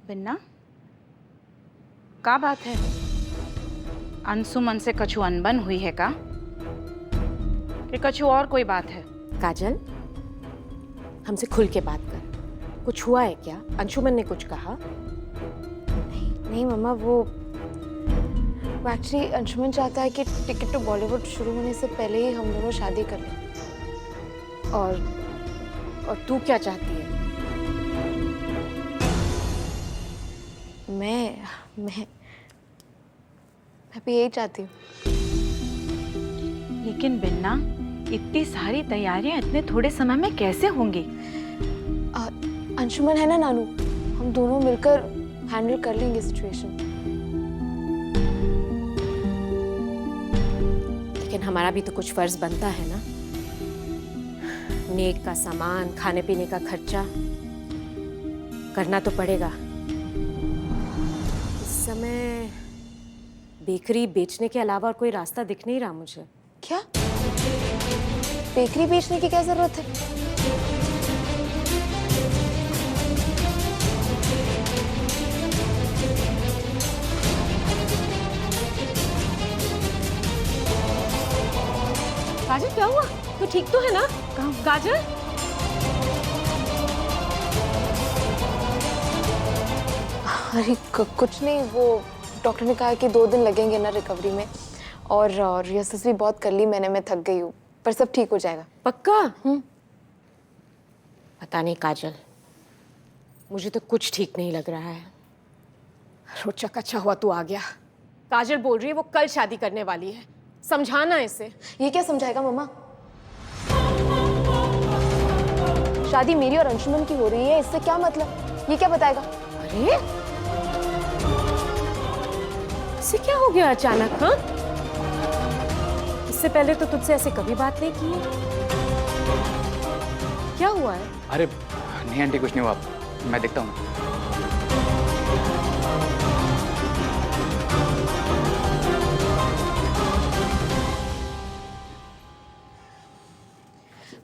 बिन्ना, का बात है? अंशुमन से कछु अनबन हुई है का? कि कछु और कोई बात है? काजल, हमसे खुल के बात कर। कुछ हुआ है क्या? अंशुमन ने कुछ कहा? नहीं मम्मा, वो एक्चुअली अंशुमन चाहता है कि टिकट टू बॉलीवुड शुरू होने से पहले ही हम दोनों शादी कर लें। और तू क्या चाहती है? मैं भी यही चाहती हूँ। लेकिन बिन्ना, इतनी सारी तैयारियां इतने थोड़े समय में कैसे होंगी? अंशुमन है ना नानू, हम दोनों मिलकर हैंडल कर लेंगे सिचुएशन। लेकिन हमारा भी तो कुछ फर्ज बनता है ना। नेक का सामान, खाने पीने का खर्चा करना तो पड़ेगा। इस समय बेकरी बेचने के अलावा और कोई रास्ता दिख नहीं रहा मुझे। क्या? बेकरी बेचने की क्या जरूरत है? काजल, क्या हुआ? तू ठीक तो है ना? काजल? अरे कुछ नहीं, वो डॉक्टर ने कहा कि 2 दिन लगेंगे ना रिकवरी में, और रिहर्सल्स भी बहुत कर ली मैंने, मैं थक गई हूँ, पर सब ठीक हो जाएगा। पक्का? पता नहीं काजल, मुझे तो कुछ ठीक नहीं लग रहा है। रोचक अच्छा हुआ तू आ गया। काजल बोल रही है वो कल शादी करने वाली है। समझाना इसे। ये क्या समझाएगा मम्मा? शादी मेरी और अंशुमन की हो रही है, इससे क्या मतलब? ये क्या बताएगा? अरे इसे क्या हो गया अचानक? हाँ, इससे पहले तो तुझसे ऐसे कभी बात नहीं की है। क्या हुआ है? अरे नहीं आंटी, कुछ नहीं हुआ, मैं देखता हूँ।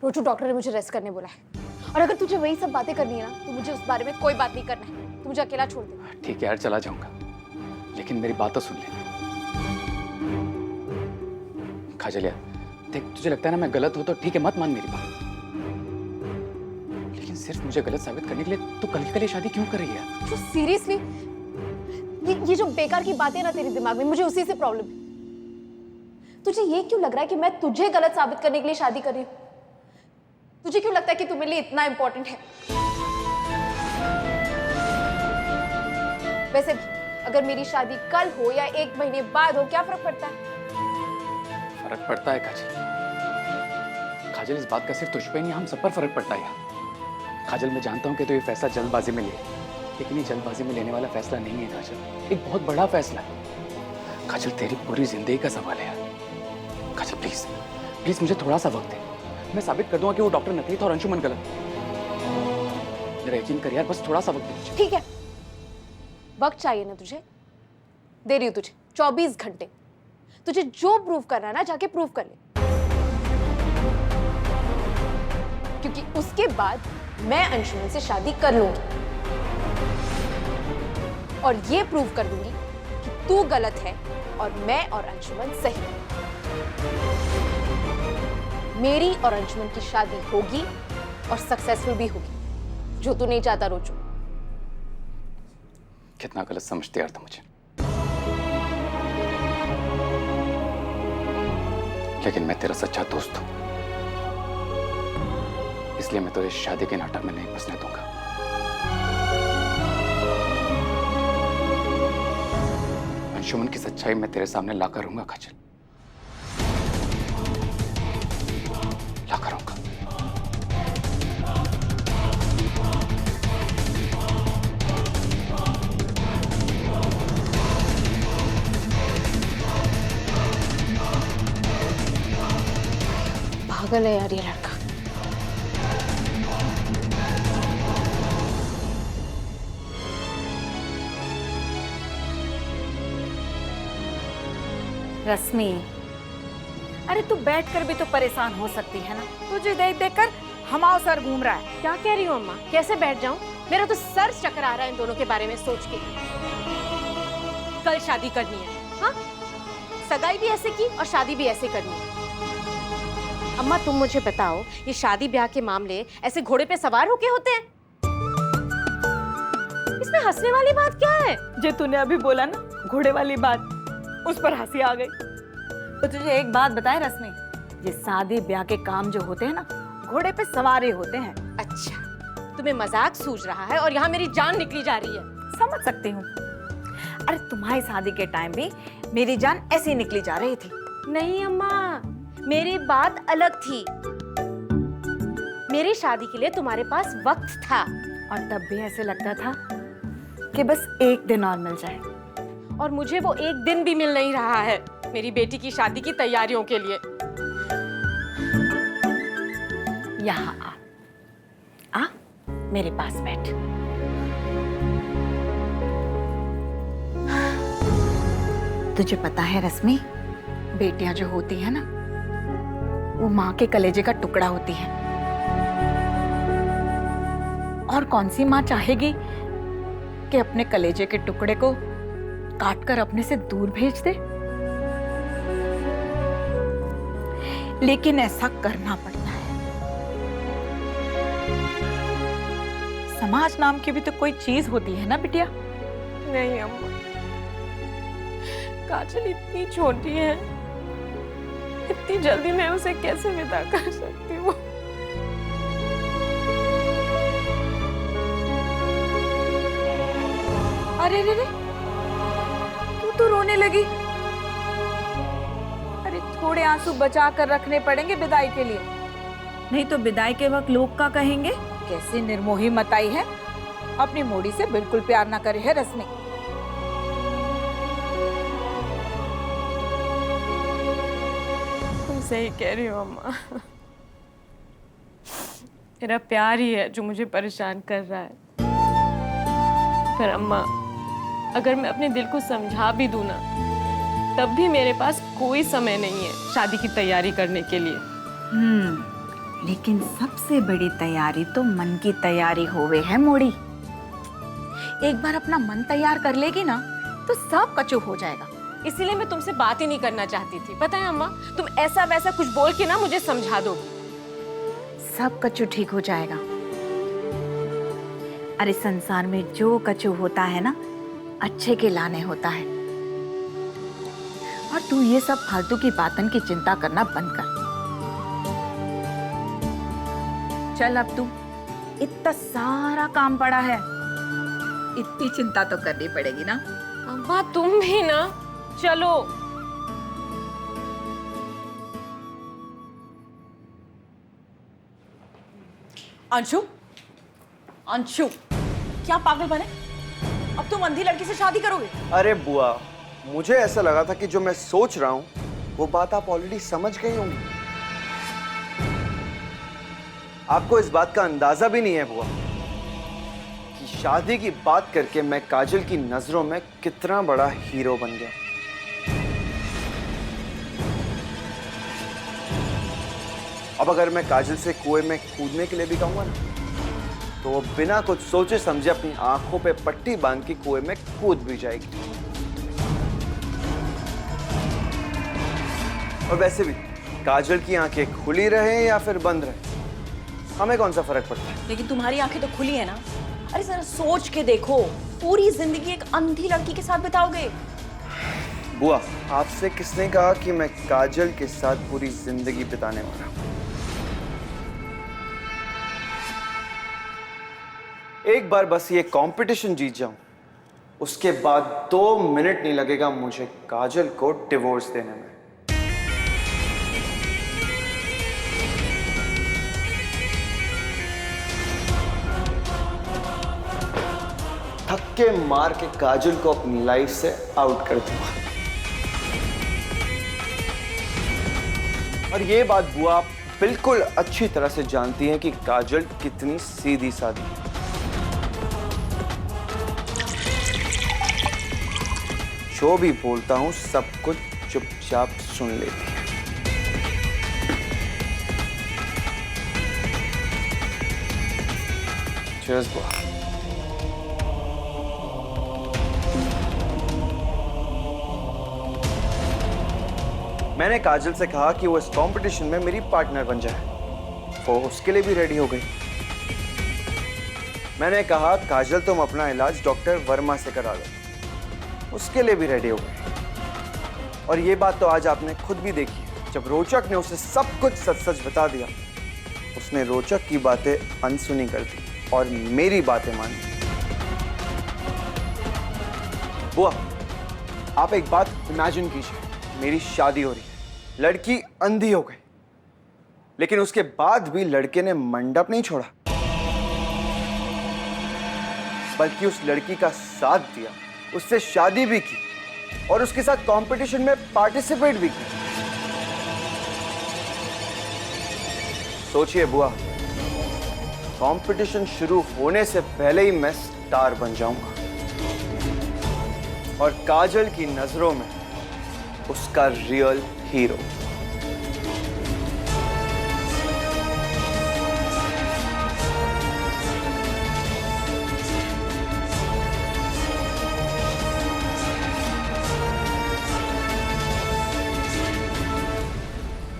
रोजू, डॉक्टर ने मुझे रेस्ट करने बोला है, और अगर तुझे वही सब बातें करनी है ना, तो मुझे उस बारे में कोई बात नहीं करना है। तू मुझे अकेला छोड़ दे। ठीक है यार, चला जाऊंगा, लेकिन मेरी बात तो सुन ले। काजल यार, देख, तुझे लगता है ना मैं गलत हूं तो ठीक है, मत मान मेरी बात, लेकिन सिर्फ मुझे गलत साबित करने के लिए तू कल की कल ये शादी क्यों कर रही है? जो सीरियसली, ये जो बेकार की बातें ना तेरे दिमाग में, मुझे उसी से प्रॉब्लम है। तुझे ये क्यों लग रहा है कि मैं तुझे गलत साबित करने के लिए शादी कर रही हूँ? तुझे क्यों लगता है कि तुम्हारे लिए इतना इंपॉर्टेंट है? वैसे भी अगर मेरी शादी कल हो या 1 महीने बाद हो, क्या फर्क पड़ता है? फर्क पड़ता है काजल। काजल, इस बात का सिर्फ तुझ पे नहीं, हम सब पर फर्क पड़ता है यार। काजल, मैं जानता हूँ कि तो ये फैसला जल्दबाजी में लिया, लेकिन ये जल्दबाजी में लेने वाला फैसला नहीं है काजल, एक बहुत बड़ा फैसला है। काजल, तेरी पूरी जिंदगी का सवाल है यार। काजल प्लीज प्लीज मुझे थोड़ा सा वक्त दे, मैं साबित कर दूंगा कि वो डॉक्टर नकली था और अंशुमन गलत। मेरा यकीन कर यार, बस थोड़ा सा वक्त दे। ठीक है, वक्त चाहिए ना तुझे? दे रही हूँ तुझे 24 घंटे। तुझे जो प्रूव करना है ना, जाके प्रूव कर ले, क्योंकि उसके बाद मैं अंशुमन से शादी कर लूंगी और ये प्रूव कर दूंगी कि तू गलत है और मैं और अंशुमन सही। मेरी और अंशुमन की शादी होगी और सक्सेसफुल भी होगी, जो तू नहीं चाहता रोजू। कितना गलत समझते यार तुम मुझे, लेकिन मैं तेरा सच्चा दोस्त हूं, इसलिए मैं तो इस शादी के नाटक में नहीं फंसने दूंगा। अंशुमन की सच्चाई मैं तेरे सामने लाकर रहूंगा काजल, लाकर रहूंगा। पागल है यार ये लड़का। रश्मि, अरे तू बैठकर भी तो परेशान हो सकती है ना। तुझे देख देख कर हमारा सर घूम रहा है। क्या कह रही हो अम्मा? कैसे बैठ जाऊं? मेरा तो सर चकरा रहा है इन दोनों के बारे में सोच के। कल शादी करनी है, हाँ? सगाई भी ऐसे की और शादी भी ऐसे करनी है। अम्मा तुम मुझे बताओ, ये शादी ब्याह के मामले ऐसे घोड़े पे सवार होके होते हैं? इसमें हंसने वाली बात क्या है? जो तूने अभी बोला ना घोड़े वाली बात, उस पर हंसी आ गई। तो तुझे एक बात बताए रश्मि, ये शादी ब्याह के काम जो होते हैं ना, घोड़े पे सवार ही होते हैं। अच्छा, तुम्हें मजाक सूझ रहा है और यहाँ मेरी जान निकली जा रही है। समझ सकती हूँ। अरे तुम्हारी शादी के टाइम भी मेरी जान ऐसी निकली जा रही थी। नहीं अम्मा, मेरी बात अलग थी। मेरी शादी के लिए तुम्हारे पास वक्त था। और तब भी ऐसे लगता था कि बस एक दिन और मिल जाए। और मुझे वो एक दिन भी मिल नहीं रहा है मेरी बेटी की शादी की तैयारियों के लिए। यहाँ आ मेरे पास बैठ। तुझे पता है रश्मि, बेटियां जो होती है ना, वो माँ के कलेजे का टुकड़ा होती है। और कौन सी माँ चाहेगी कि अपने कलेजे के टुकड़े को काटकर अपने से दूर भेज दे? लेकिन ऐसा करना पड़ता है। समाज नाम की भी तो कोई चीज होती है ना बिटिया। नहीं अम्मा, काजल इतनी छोटी है, इतनी जल्दी मैं उसे कैसे विदा कर सकती हूँ? अरे रे रे, तू तो रोने लगी। अरे थोड़े आंसू बचा कर रखने पड़ेंगे विदाई के लिए, नहीं तो विदाई के वक्त लोग क्या कहेंगे? कैसी निर्मोही मताई है, अपनी मोड़ी से बिल्कुल प्यार ना करे है रश्मि। तुम सही कह रही हो अम्मा। मेरा प्यार ही है जो मुझे परेशान कर रहा है। पर अम्मा, अगर मैं अपने दिल को समझा भी दूं ना, तब भी मेरे पास कोई समय नहीं है शादी की तैयारी करने के लिए। लेकिन सबसे बड़ी तैयारी तो मन की तैयारी होवे है मोड़ी। एक बार अपना मन तैयार कर लेगी ना, तो सब कचू हो जाएगा। इसीलिए मैं तुमसे बात ही नहीं करना चाहती थी। पता है अम्मा, तुम ऐसा वैसा कुछ बोल के ना मुझे समझा दो। सब कचू ठीक हो जाएगा। अरे संसार में जो कचू होता है ना, अच्छे के लाने होता है। और तू ये सब फालतू की बातन की चिंता करना बंद कर। चल अब तू, इतना सारा काम पड़ा है, इतनी चिंता तो करनी पड़ेगी ना। अम्मा तुम भी ना, चलो। अंशु, अंशु, क्या पागल बने? अब तुम अंधी लड़की से शादी करोगे? अरे बुआ, मुझे ऐसा लगा था कि जो मैं सोच रहा हूँ वो बात आप ऑलरेडी समझ गई होंगी। आपको इस बात का अंदाजा भी नहीं है बुआ कि शादी की बात करके मैं काजल की नजरों में कितना बड़ा हीरो बन गया। अब अगर मैं काजल से कुएं में कूदने के लिए भी कहूंगा ना, तो वो बिना कुछ सोचे समझे अपनी आंखों पे पट्टी बांध के कुएं में कूद भी जाएगी। और वैसे भी काजल की आंखें खुली रहे या फिर बंद रहे, हमें कौन सा फर्क पड़ता है? लेकिन तुम्हारी आंखें तो खुली है ना। अरे जरा सोच के देखो, पूरी जिंदगी एक अंधी लड़की के साथ बिताओगे। बुआ, आपसे किसने कहा कि मैं काजल के साथ पूरी जिंदगी बिताने वाला हूं? एक बार बस ये कंपटीशन जीत जाऊं, उसके बाद 2 मिनट नहीं लगेगा मुझे काजल को डिवोर्स देने में। धक्के मार के काजल को अपनी लाइफ से आउट कर दूंगा। और ये बात बुआ आप बिल्कुल अच्छी तरह से जानती हैं कि काजल कितनी सीधी सादी है। जो भी बोलता हूं सब कुछ चुपचाप सुन लेती है। चीयर्स बुआ। मैंने काजल से कहा कि वो इस कंपटीशन में मेरी पार्टनर बन जाए। वो उसके लिए भी रेडी हो गई। मैंने कहा काजल तुम अपना इलाज डॉक्टर वर्मा से करा लो, उसके लिए भी रेडी हो गई। और ये बात तो आज आपने खुद भी देखी, जब रोचक ने उसे सब कुछ सच सच बता दिया, उसने रोचक की बातें अनसुनी कर दी और मेरी बातें मान ली। बुआ, आप एक बात इमेजिन कीजिए, मेरी शादी हो रही है, लड़की अंधी हो गई, लेकिन उसके बाद भी लड़के ने मंडप नहीं छोड़ा, बल्कि उस लड़की का साथ दिया, उससे शादी भी की और उसके साथ कंपटीशन में पार्टिसिपेट भी किया। सोचिए बुआ, कंपटीशन शुरू होने से पहले ही मैं स्टार बन जाऊंगा और काजल की नजरों में उसका रियल हीरो।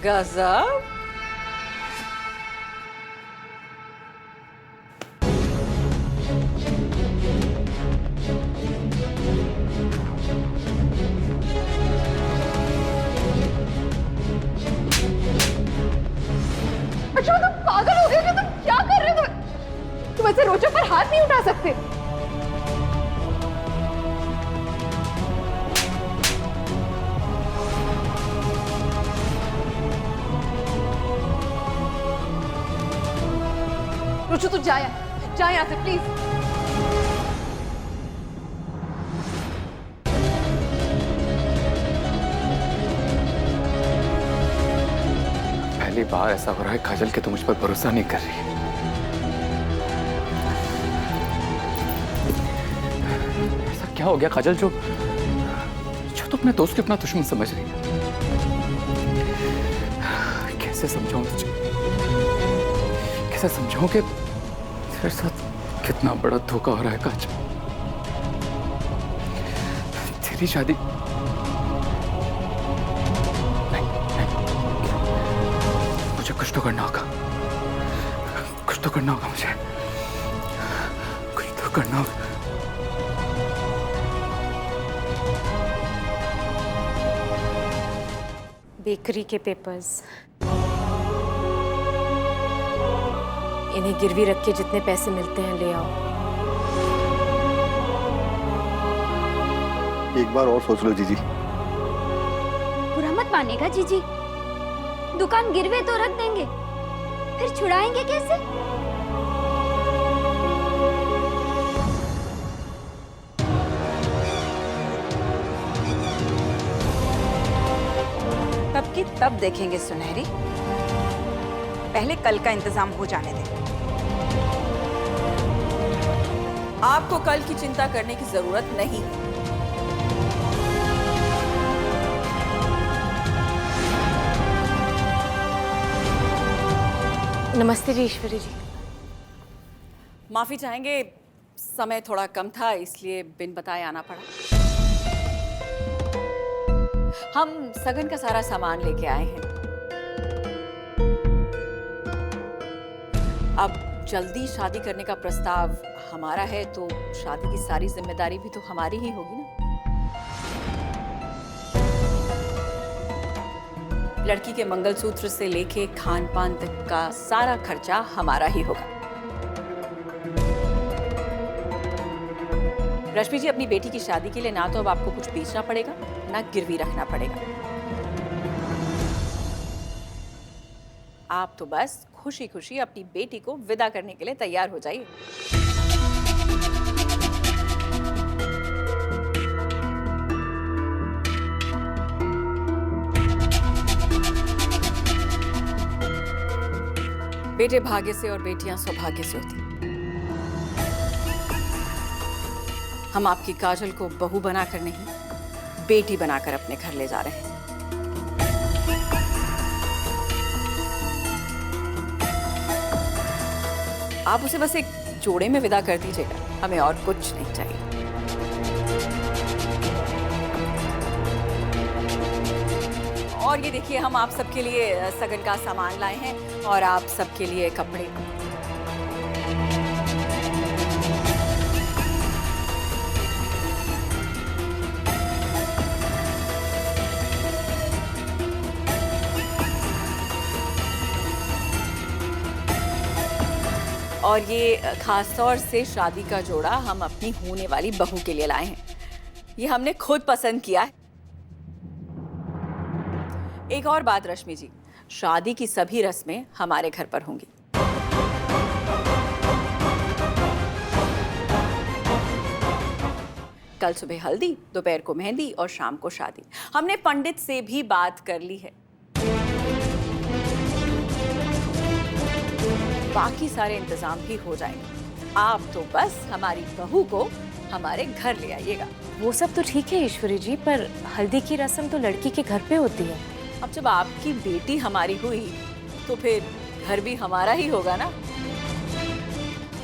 गजब। अच्छा तुम पागल हो गए, तुम क्या कर रहे हो? तुम ऐसे रोचक पर हाथ नहीं उठा सकते। रोचू तू जा यहाँ से प्लीज। पहली बार ऐसा हो रहा है काजल के तुम मुझ पर भरोसा नहीं कर रही है। ऐसा क्या हो गया काजल जो जो तुम अपने दोस्त को अपना दुश्मन समझ रही है? कैसे समझाऊं तुझे, कैसे समझाऊं कि तेरे साथ कितना बड़ा धोखा हो रहा है काजल। तेरी शादी कुछ तो करना होगा, कुछ तो करना होगा मुझे, कुछ तो करना होगा। बेकरी के पेपर्स, इन्हें गिरवी रख के जितने पैसे मिलते हैं ले आओ। एक बार और सोच लो जीजी। बुरा मत मानेगा जीजी, दुकान गिरवे तो रख देंगे, फिर छुड़ाएंगे कैसे? तब की तब देखेंगे सुनहरी, पहले कल का इंतजाम हो जाने दे। आपको कल की चिंता करने की जरूरत नहीं। नमस्ते जी ईश्वरी जी। माफी चाहेंगे, समय थोड़ा कम था इसलिए बिन बताए आना पड़ा। हम सगन का सारा सामान लेके आए हैं। अब जल्दी शादी करने का प्रस्ताव हमारा है तो शादी की सारी जिम्मेदारी भी तो हमारी ही होगी ना। लड़की के मंगलसूत्र से लेके खान पान तक का सारा खर्चा हमारा ही होगा। रश्मि जी, अपनी बेटी की शादी के लिए ना तो अब आपको कुछ बेचना पड़ेगा ना गिरवी रखना पड़ेगा। आप तो बस खुशी खुशी अपनी बेटी को विदा करने के लिए तैयार हो जाइए। बेटे भाग्य से और बेटियां सौभाग्य से होती। हम आपकी काजल को बहू बनाकर नहीं, बेटी बनाकर अपने घर ले जा रहे हैं। आप उसे बस एक जोड़े में विदा कर दीजिएगा, हमें और कुछ नहीं चाहिए। और ये देखिए हम आप सबके लिए सगन का सामान लाए हैं और आप सबके लिए कपड़े। और ये खास तौर से शादी का जोड़ा हम अपनी होने वाली बहू के लिए लाए हैं। ये हमने खुद पसंद किया है। एक और बात रश्मि जी, शादी की सभी रस्में हमारे घर पर होंगी। कल सुबह हल्दी, दोपहर को मेहंदी और शाम को शादी। हमने पंडित से भी बात कर ली है। बाकी सारे इंतजाम भी हो जाएंगे। आप तो बस हमारी बहू को हमारे घर ले आइएगा। वो सब तो ठीक है ईश्वरी जी, पर हल्दी की रस्म तो लड़की के घर पे होती है। अब जब आपकी बेटी हमारी हुई तो फिर घर भी हमारा ही होगा ना।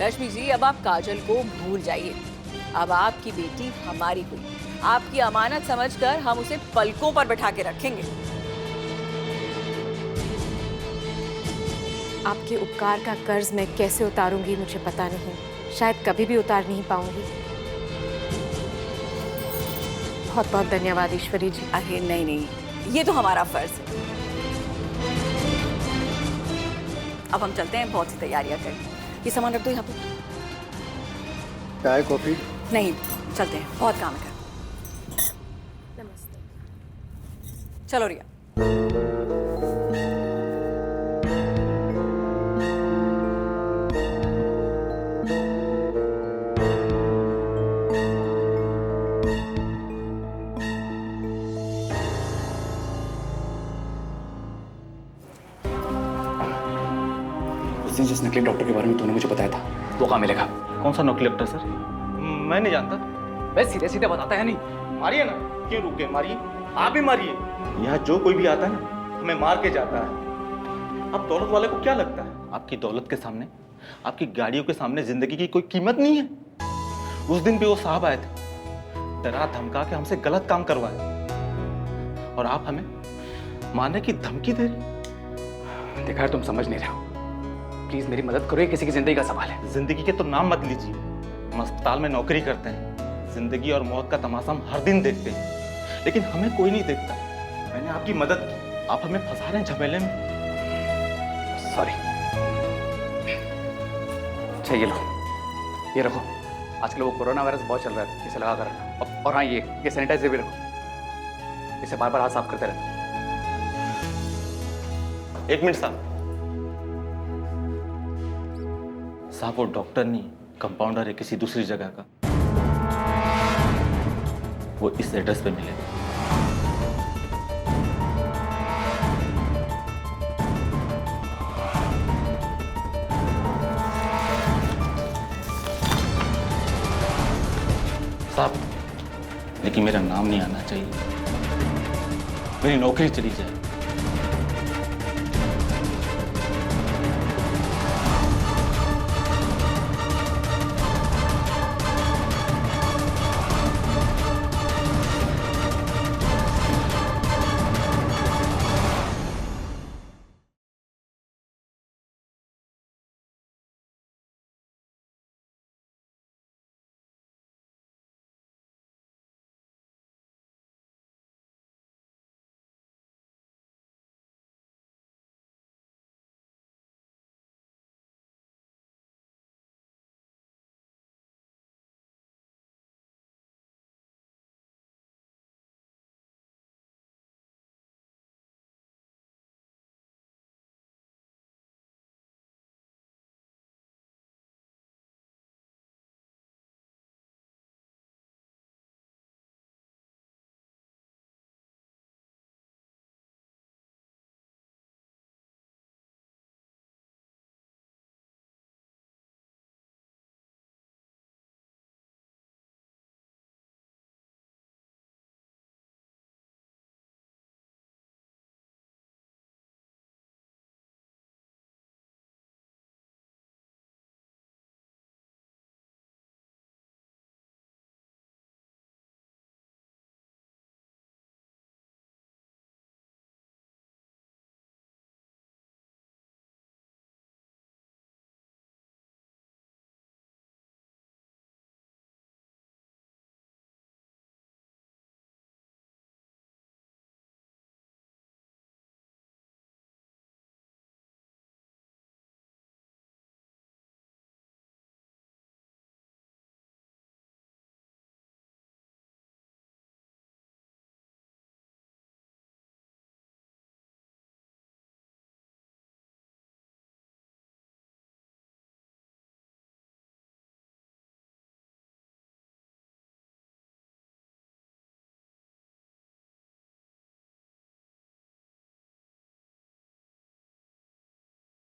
रश्मि जी, अब आप काजल को भूल जाइए। अब आपकी बेटी हमारी हुई, आपकी अमानत समझकर हम उसे पलकों पर बैठा के रखेंगे। आपके उपकार का कर्ज मैं कैसे उतारूंगी मुझे पता नहीं, शायद कभी भी उतार नहीं पाऊंगी। बहुत बहुत धन्यवाद ईश्वरी जी। अरे नहीं नहीं, ये तो हमारा फर्ज है। अब हम चलते हैं, बहुत सी तैयारियां करें। ये सामान रख दो यहाँ पे। चाय कॉफी? नहीं, चलते हैं, बहुत काम है। नमस्ते। चलो रिया। उस दिन जिस नकली डॉक्टर के बारे में तूने मुझे बताया था, वो कहाँ मिलेगा? कौन सा नकली डॉक्टर सर? मैं नहीं जानता। बस सीधे सीधे बताता है नहीं। मारिए ना, क्यों रुके? मारिए, आप ही मारिए। यहाँ जो कोई भी आता है ना, हमें मार के जाता है। अब दौलत वाले को क्या लगता है? आपकी दौलत के सामने, आपकी गाड़ियों के सामने जिंदगी की कोई कीमत नहीं है। उस दिन भी वो साहब आए थे, डरा धमका के हमसे गलत काम करवाए, और आप हमें मारने की धमकी दे रहे। देखा यार, तुम समझ नहीं रहे हो। प्लीज मेरी मदद करो, ये किसी की जिंदगी का सवाल है। जिंदगी के तो नाम मत लीजिए। हम अस्पताल में नौकरी करते हैं, जिंदगी और मौत का तमाशा हम हर दिन देखते हैं, लेकिन हमें कोई नहीं देखता। मैंने आपकी मदद की, आप हमें फंसा रहे हैं झमेले में। सॉरी। अच्छा ये लो, ये रखो। आजकल वो कोरोना वायरस बहुत चल रहा है, इसे लगा कर रखना। और हाँ, ये सैनिटाइजर भी रखो, इसे बार बार हाथ साफ करते रहना। एक मिनट साहब। साहब वो डॉक्टर नहीं, कंपाउंडर है किसी दूसरी जगह का। वो इस एड्रेस पे मिलेगा। साहब, लेकिन मेरा नाम नहीं आना चाहिए, मेरी नौकरी चली जाए।